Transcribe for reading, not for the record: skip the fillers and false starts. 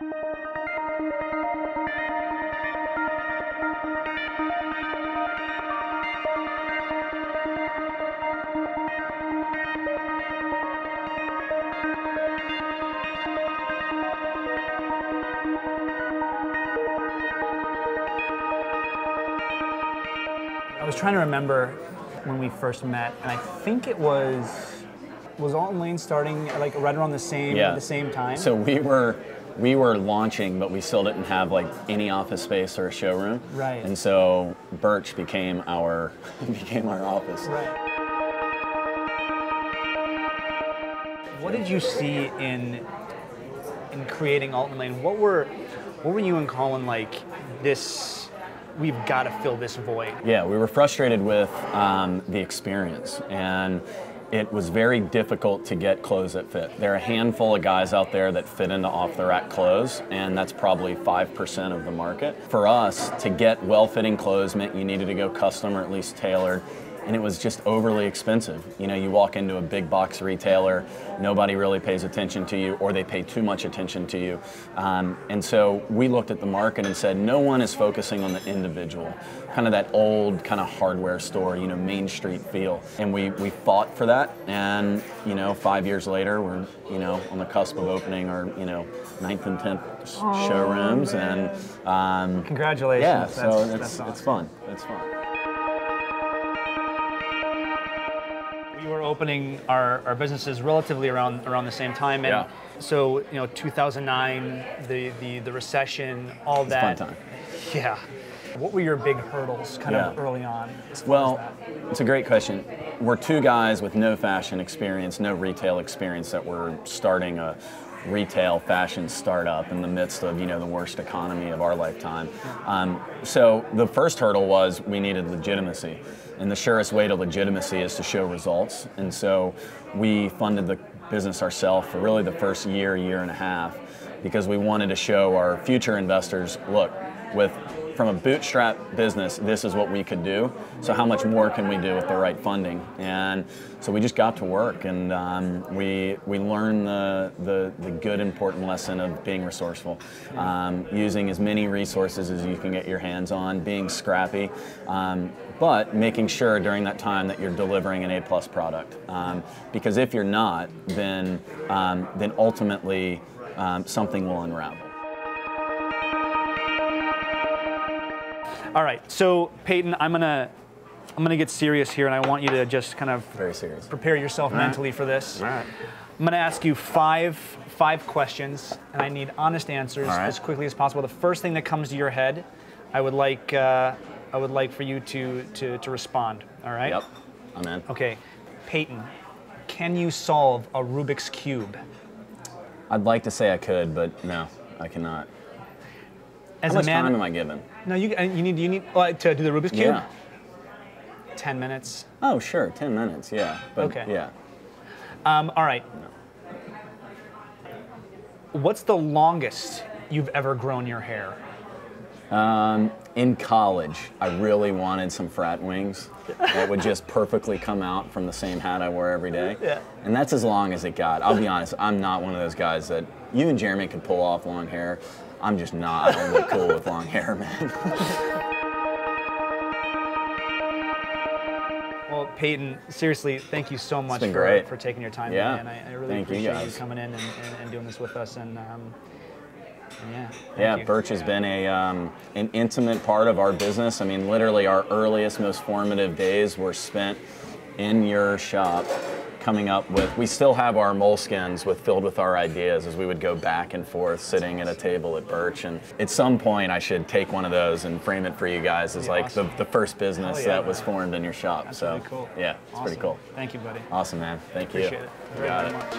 I was trying to remember when we first met, and I think it was Alton Lane starting like right around the same time? So we were launching, but we still didn't have like any office space or a showroom. Right. And so Birch became our office. Right. What did you see in creating Alton Lane? What were you and Colin like, this, we've got to fill this void? Yeah, we were frustrated with the experience, and it was very difficult to get clothes that fit. There are a handful of guys out there that fit into off-the-rack clothes, and that's probably 5% of the market. For us, to get well-fitting clothes meant you needed to go custom or at least tailored, and it was just overly expensive. You know, you walk into a big box retailer, nobody really pays attention to you, or they pay too much attention to you. And so we looked at the market and said, no one is focusing on the individual, kind of that old kind of hardware store, you know, Main Street feel. And we fought for that, and, you know, 5 years later, we're, you know, on the cusp of opening our, you know, 9th and 10th showrooms. Man. And congratulations. Yeah, so that's awesome. it's fun. It's fun. We were opening our businesses relatively around the same time, and so, you know, 2009, the recession, all that. It's a fun time. Yeah. What were your big hurdles kind of early on? Well, it's a great question. We're two guys with no fashion experience, no retail experience, that were starting a retail fashion startup in the midst of, you know, the worst economy of our lifetime. So the first hurdle was we needed legitimacy. And the surest way to legitimacy is to show results. And so we funded the business ourselves for really the first year and a half, because we wanted to show our future investors, look, from a bootstrap business, this is what we could do. So how much more can we do with the right funding? And so we just got to work, and we learned the good, important lesson of being resourceful, using as many resources as you can get your hands on, being scrappy, but making sure during that time that you're delivering an A+ product. Because if you're not, then ultimately something will unravel. All right, so Peyton, I'm gonna get serious here, and I want you to just kind of very serious. Prepare yourself mentally for this. All right. I'm gonna ask you five questions, and I need honest answers as quickly as possible. The first thing that comes to your head, I would like for you to respond. All right. Yep. I'm in. Okay, Peyton, can you solve a Rubik's Cube? I'd like to say I could, but no, I cannot. How much time am I given? No, you need to do the Rubik's Cube? Yeah. 10 minutes. Oh, sure, 10 minutes, yeah. But, okay. Yeah. All right. No. What's the longest you've ever grown your hair? In college, I really wanted some frat wings that would just perfectly come out from the same hat I wore every day. Yeah. And that's as long as it got. I'll be honest, I'm not one of those guys that, you and Jeremy could pull off long hair. I'm just not. I don't look cool with long hair, man. Well, Peyton, seriously, thank you so much for taking your time today, and I really appreciate you coming in and doing this with us. And yeah, Birch has been an intimate part of our business. I mean, literally our earliest, most formative days were spent in your shop, coming up with, we still have our moleskins filled with our ideas as we would go back and forth sitting at a table at Birch. And at some point I should take one of those and frame it for you guys as like awesome. the first business that was formed in your shop. That's so really cool. Yeah, it's awesome. Pretty cool. Thank you, buddy. Awesome, man. Thank you. Appreciate it very much.